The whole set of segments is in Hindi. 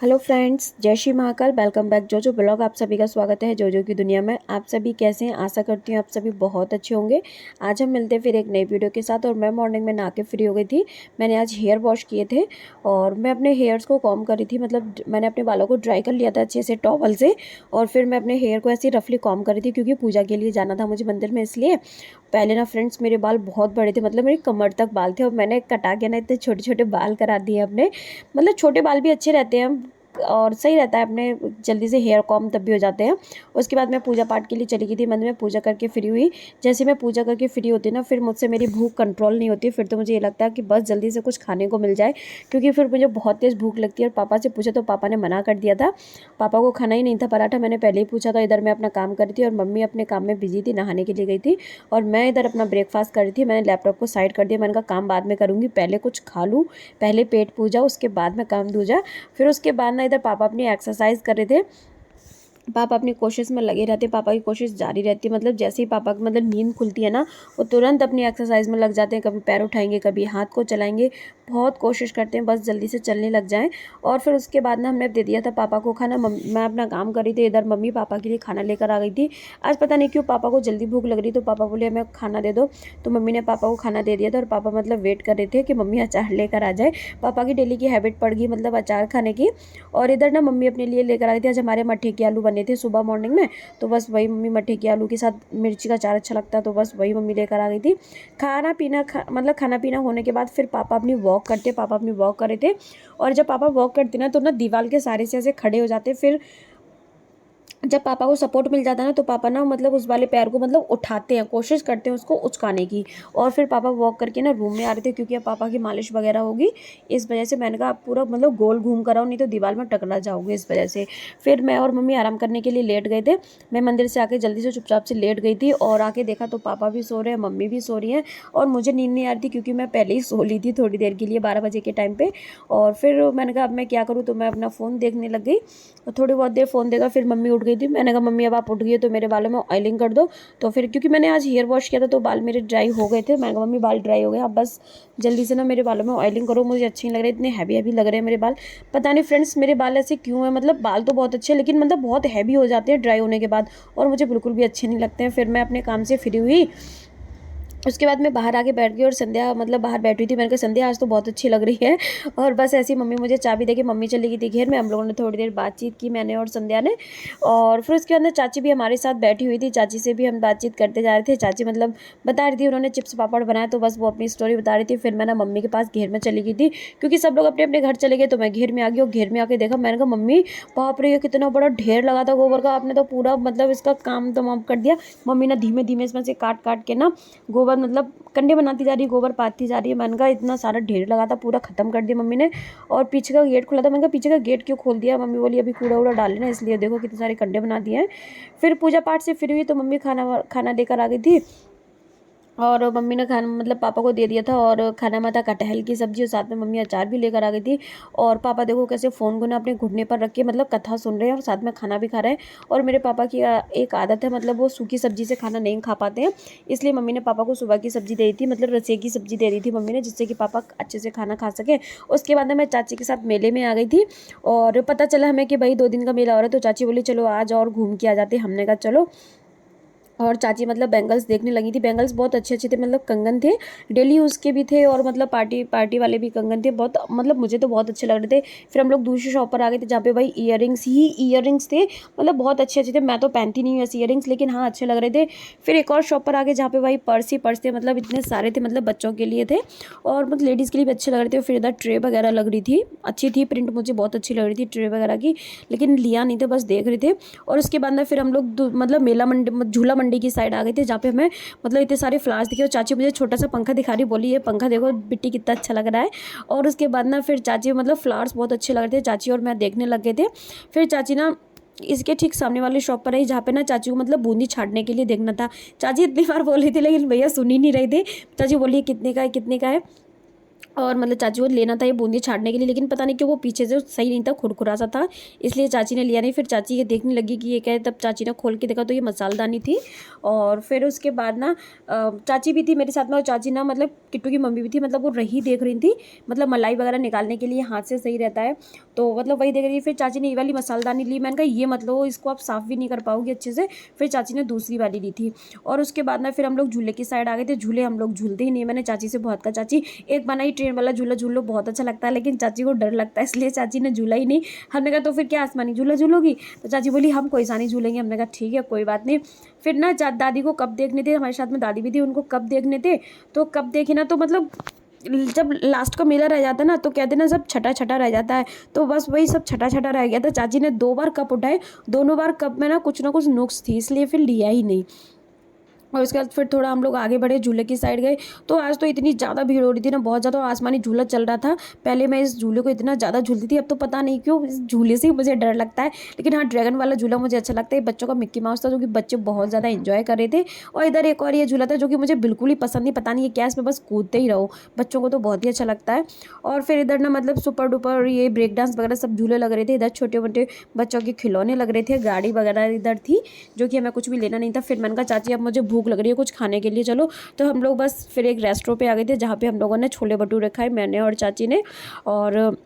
हेलो फ्रेंड्स, जय श्री महाकाल। वेलकम बैक जो ब्लॉग। आप सभी का स्वागत है जो की दुनिया में। आप सभी कैसे हैं? आशा करती हूँ आप सभी बहुत अच्छे होंगे। आज हम मिलते हैं फिर एक नई वीडियो के साथ। और मैं मॉर्निंग में नहा के फ्री हो गई थी। मैंने आज हेयर वॉश किए थे और मैं अपने हेयर्स को कॉम्ब करी थी। मतलब मैंने अपने बालों को ड्राई कर लिया था अच्छे से टॉवल से। और फिर मैं अपने हेयर को ऐसे रफली कॉम्ब करी थी क्योंकि पूजा के लिए जाना था मुझे मंदिर में। इसलिए पहले ना फ्रेंड्स, मेरे बाल बहुत बड़े थे, मतलब मेरी कमर तक बाल थे। और मैंने कटा के ना इतने छोटे छोटे बाल करा दिए अपने। मतलब छोटे बाल भी अच्छे रहते हैं और सही रहता है अपने, जल्दी से हेयर कॉम तब भी हो जाते हैं। उसके बाद मैं पूजा पाठ के लिए चली गई थी मंदिर में। पूजा करके फ्री हुई। जैसे मैं पूजा करके फ्री होती ना, फिर मुझसे मेरी भूख कंट्रोल नहीं होती। फिर तो मुझे ये लगता है कि बस जल्दी से कुछ खाने को मिल जाए, क्योंकि फिर मुझे बहुत तेज़ भूख लगती है। और पापा से पूछा तो पापा ने मना कर दिया था। पापा को खाना ही नहीं था पराठा। मैंने पहले ही पूछा था। इधर मैं अपना काम कर रही थी और मम्मी अपने काम में बिजी थी, नहाने के लिए गई थी। और मैं इधर अपना ब्रेकफास्ट कर रही थी। मैंने लैपटॉप को साइड कर दिया। मैंने कहा काम बाद में करूँगी, पहले कुछ खा लूँ, पहले पेट पूजा, उसके बाद मैं काम दूजा। फिर उसके बाद ना इधर पापा अपनी एक्सरसाइज कर रहे थे। पापा अपनी कोशिश में लगे रहते हैं। पापा की कोशिश जारी रहती है। मतलब जैसे ही पापा की मतलब नींद खुलती है ना, वो तुरंत अपनी एक्सरसाइज में लग जाते हैं। कभी पैर उठाएंगे, कभी हाथ को चलाएंगे। बहुत कोशिश करते हैं बस जल्दी से चलने लग जाएं। और फिर उसके बाद ना हमने दे दिया था पापा को खाना। मैं अपना काम कर रही थी, इधर मम्मी पापा के लिए खाना लेकर आ गई थी। आज पता नहीं क्यों पापा को जल्दी भूख लग रही, तो पापा बोले हमें खाना दे दो। तो मम्मी ने पापा को खाना दे दिया था। और पापा मतलब वेट कर रहे थे कि मम्मी अचार लेकर आ जाए। पापा की डेली की हैबिट पड़ गई मतलब अचार खाने की। और इधर ना मम्मी अपने लिए लेकर आ गई थी। आज हमारे मट्ठे के आलू बने थे सुबह मॉर्निंग में। तो बस वही मम्मी, मट्ठे के आलू के साथ मिर्ची का अचार अच्छा लगता है, तो बस वही मम्मी लेकर आ गई थी। मतलब खाना पीना होने के बाद फिर पापा अपनी वॉक करते। पापा अपनी वॉक कर रहे थे। और जब पापा वॉक करते ना, तो ना दीवार के सारे से ऐसे खड़े हो जाते। फिर जब पापा को सपोर्ट मिल जाता है ना, तो पापा ना मतलब उस वाले पैर को मतलब उठाते हैं, कोशिश करते हैं उसको उचकाने की। और फिर पापा वॉक करके ना रूम में आ रहे थे, क्योंकि अब पापा की मालिश वगैरह होगी। इस वजह से मैंने कहा आप पूरा मतलब गोल घूम कर आओ, नहीं तो दीवार में टकरा जाओगे। इस वजह से फिर मैं और मम्मी आराम करने के लिए लेट गए थे। मैं मंदिर से आके जल्दी से चुपचाप से लेट गई थी। और आके देखा तो पापा भी सो रहे हैं, मम्मी भी सो रही हैं। और मुझे नींद नहीं आ रही थी, क्योंकि मैं पहले ही सो ली थी थोड़ी देर के लिए, 12 बजे के टाइम पे। और फिर मैंने कहा अब मैं क्या करूँ, तो मैं अपना फ़ोन देखने लग गई। और थोड़ी बहुत देर फ़ोन देखा, फिर मम्मी उठ गई थी। मैंने कहा मम्मी अब आप उठ गई हो तो मेरे बालों में ऑयलिंग कर दो। तो फिर क्योंकि मैंने आज हेयर वॉश किया था तो बाल मेरे ड्राई हो गए थे। मैंने कहा मम्मी बाल ड्राई हो गए, अब बस जल्दी से ना मेरे बालों में ऑयलिंग करो, मुझे अच्छे नहीं लग रहे, इतने हैवी हैवी लग रहे हैं मेरे बाल। पता नहीं फ्रेंड्स मेरे बाल ऐसे क्यों है। मतलब बाल तो बहुत अच्छे हैं, लेकिन मतलब बहुत हैवी हो जाते हैं ड्राई होने के बाद। और मुझे बिल्कुल भी अच्छे नहीं लगते हैं। फिर मैं अपने काम से फ्री हुई। उसके बाद मैं बाहर आके बैठ गई और संध्या मतलब बाहर बैठी थी। मैंने कहा संध्या आज तो बहुत अच्छी लग रही है। और बस ऐसी मम्मी मुझे चाबी देके मम्मी चली गई थी घेर में। हम लोगों ने थोड़ी देर बातचीत की, मैंने और संध्या ने। और फिर उसके बाद चाची भी हमारे साथ बैठी हुई थी। चाची से भी हम बातचीत करते जा रहे थे। चाची मतलब बता रही थी, उन्होंने चिप्स पापड़ बनाया, तो बस वो अपनी स्टोरी बता रही थी। फिर मैं ना मम्मी के पास घेर में चली गई थी, क्योंकि सब लोग अपने अपने घर चले गए, तो मैं घेर में आ गई। और घेर में आके देखा, मैंने कहा मम्मी बाप रे, ये कितना बड़ा ढेर लगा था गोबर का, आपने तो पूरा मतलब इसका काम तमाम कर दिया। मम्मी ना धीमे धीमे इसमें से काट काट के ना गोबर मतलब कंडे बनाती जा रही है, गोबर पाती जा रही है। मैंने कहा इतना सारा ढेर लगा था, पूरा खत्म कर दिया मम्मी ने। और पीछे का गेट खुला था। मैंने कहा पीछे का गेट क्यों खोल दिया? मम्मी बोली अभी कूड़ा उड़ा डाल लेना, इसलिए देखो कितने सारे कंडे बना दिए हैं। फिर पूजा पाठ से फ्री हुई तो मम्मी खाना खाना देकर आ गई थी। और मम्मी ने खाना मतलब पापा को दे दिया था। और खाना में था कटहल की सब्जी, और साथ में मम्मी अचार भी लेकर आ गई थी। और पापा देखो कैसे फ़ोन को ना अपने घुटने पर रख के मतलब कथा सुन रहे हैं और साथ में खाना भी खा रहे हैं। और मेरे पापा की एक आदत है, मतलब वो सूखी सब्जी से खाना नहीं खा पाते हैं। इसलिए मम्मी ने पापा को सुबह की सब्जी दे दी थी, मतलब रसे की सब्जी दे दी थी मम्मी ने, जिससे कि पापा अच्छे से खाना खा सके। उसके बाद मैं चाची के साथ मेले में आ गई थी। और पता चला हमें कि भाई 2 दिन का मेला हो रहा है, तो चाची बोली चलो आज और घूम के आ जाते। हमने कहा चलो। और चाची मतलब बैंगल्स देखने लगी थी। बैंगल्स बहुत अच्छे अच्छे थे, मतलब कंगन थे, डेली यूज़ के भी थे और मतलब पार्टी पार्टी वाले भी कंगन थे। बहुत मतलब मुझे तो बहुत अच्छे लग रहे थे। फिर हम लोग दूसरी शॉप पर आ गए थे, जहाँ पे भाई ईयरिंग्स थे। मतलब बहुत अच्छे अच्छे थे। मैं तो पहनती नहीं हूँ ऐसे ईयरिंग्स, लेकिन हाँ अच्छे लग रहे थे। फिर एक और शॉप पर आ गए, जहाँ पे भाई पर्स ही पर्स थे, मतलब इतने सारे थे, मतलब बच्चों के लिए थे और मतलब लेडीज़ के लिए भी अच्छे लग रहे थे। फिर इधर ट्रे वगैरह लग रही थी, अच्छी थी, प्रिंट मुझे बहुत अच्छी लग रही थी ट्रे वगैरह की, लेकिन लिया नहीं था, बस देख रहे थे। और उसके बाद में फिर हम लोग मतलब मेला मंडी, झूला मंडी की साइड आ गए थे, जहाँ पे हमें मतलब इतने सारे फ्लावर्स दिखे। और चाची मुझे छोटा सा पंखा दिखा रही, बोली ये पंखा देखो बिट्टी कितना अच्छा लग रहा है। और उसके बाद ना फिर चाची मतलब फ्लावर्स बहुत अच्छे लग रहे थे, चाची और मैं देखने लग गए थे। फिर चाची ना इसके ठीक सामने वाली शॉप पर आई, जहाँ पे ना चाची को मतलब बूंदी छाटने के लिए देखना था। चाची इतनी बार बोल रही थी, लेकिन भैया सुन ही नहीं रहे थे। चाची बोली कितने का है, कितने का है। और मतलब चाची को लेना था ये बूंदी छाटने के लिए, लेकिन पता नहीं क्यों वो पीछे से सही नहीं था, खुरखुरा सा था, इसलिए चाची ने लिया नहीं। फिर चाची ये देखने लगी कि ये क्या है, तब चाची ने खोल के देखा तो ये मसालदानी थी। और फिर उसके बाद ना चाची भी थी मेरे साथ में, और चाची ना मतलब किट्टू की मम्मी भी थी, मतलब वो रही देख रही थी, मतलब मलाई वगैरह निकालने के लिए हाथ से सही रहता है, तो मतलब वही देख रही थी। फिर चाची ने ये वाली मसालदानी ली, मैंने कहा ये मतलब इसको आप साफ़ भी नहीं कर पाओगी अच्छे से। फिर चाची ने दूसरी वाली ली थी। और उसके बाद ना फिर हम लोग झूले की साइड आ गए थे। झूले हम लोग झूलते ही नहीं, मैंने चाची से बहुत कहा चाची एक बार ना ये ट्रेन वाला झूला झूल लो, बहुत अच्छा लगता है, लेकिन चाची को डर लगता है, इसलिए चाची ने झूला ही नहीं। हमने कहा तो फिर क्या आसमानी झूला झूलोगी? तो चाची बोली हम कोई सा नहीं झूलेंगे। हमने कहा ठीक है कोई बात नहीं। फिर ना दादी को कब देखने थे, हमारे साथ में दादी भी थी, उनको कब देखने थे, तो कब देखे ना, तो मतलब जब लास्ट का मेला रह जाता है ना, तो कहते ना सब छटा छटा रह जाता है, तो बस वही सब छटा छटा रह गया था। चाची ने 2 बार कप उठाए, दोनों बार कप में ना कुछ नुक्स थी, इसलिए फिर लिया ही नहीं। और उसके बाद फिर थोड़ा हम लोग आगे बढ़े, झूले की साइड गए, तो आज तो इतनी ज़्यादा भीड़ हो रही थी ना, बहुत ज़्यादा आसमानी झूला चल रहा था। पहले मैं इस झूले को इतना ज़्यादा झूलती थी, अब तो पता नहीं क्यों इस झूले से ही मुझे डर लगता है। लेकिन हाँ, ड्रैगन वाला झूला मुझे अच्छा लगता है। बच्चों का मिक्की माउस था जो कि बच्चे बहुत ज़्यादा इंजॉय कर रहे थे। और इधर एक और ये झूला था जो कि मुझे बिल्कुल ही पसंद नहीं, पता नहीं ये क्या, इसमें बस कूदते ही रहो, बच्चों को तो बहुत ही अच्छा लगता है। और फिर इधर ना मतलब सुपर डुपर ये ब्रेक डांस वगैरह सब झूले लग रहे थे। इधर छोटे मोटे बच्चों के खिलौने लग रहे थे, गाड़ी वगैरह इधर थी, जो कि हमें कुछ भी लेना नहीं था। फिर मैंने कहा चाची अब मुझे भूख लग रही है कुछ खाने के लिए, चलो। तो हम लोग बस फिर एक रेस्टोरेंट पे आ गए थे, जहाँ पे हम लोगों ने छोले भटूरे खाए, मैंने और चाची ने। और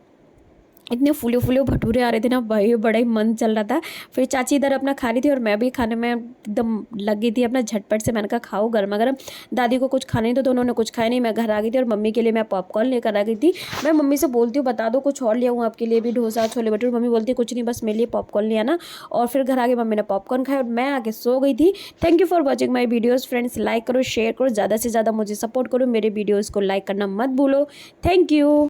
इतने फूले फूले भटूरे आ रहे थे ना भाई, बड़ा ही मन चल रहा था। फिर चाची इधर अपना खा रही थी और मैं भी खाने में एकदम लग गई थी अपना झटपट से। मैंने कहा खाओ गर्मा गर्म। दादी को कुछ खाने तो उन्होंने कुछ खाया नहीं, मैं घर आ गई थी और मम्मी के लिए मैं पॉपकॉर्न लेकर आ गई थी। मैं मम्मी से बोलती हूँ बता दो कुछ और ले आऊँ आपके लिए भी, डोसा छोले भटूरे। मम्मी बोलती है कुछ नहीं, बस मेरे लिए पॉपकॉर्न ले आना। और फिर घर आके मम्मी ने पॉपकॉर्न खाया और मैं आके सो गई थी। Thank you for watching my videos friends. Like करो, शेयर करो, ज़्यादा से ज़्यादा मुझे सपोर्ट करो, मेरे वीडियोज़ को लाइक करना मत भूलो। Thank you.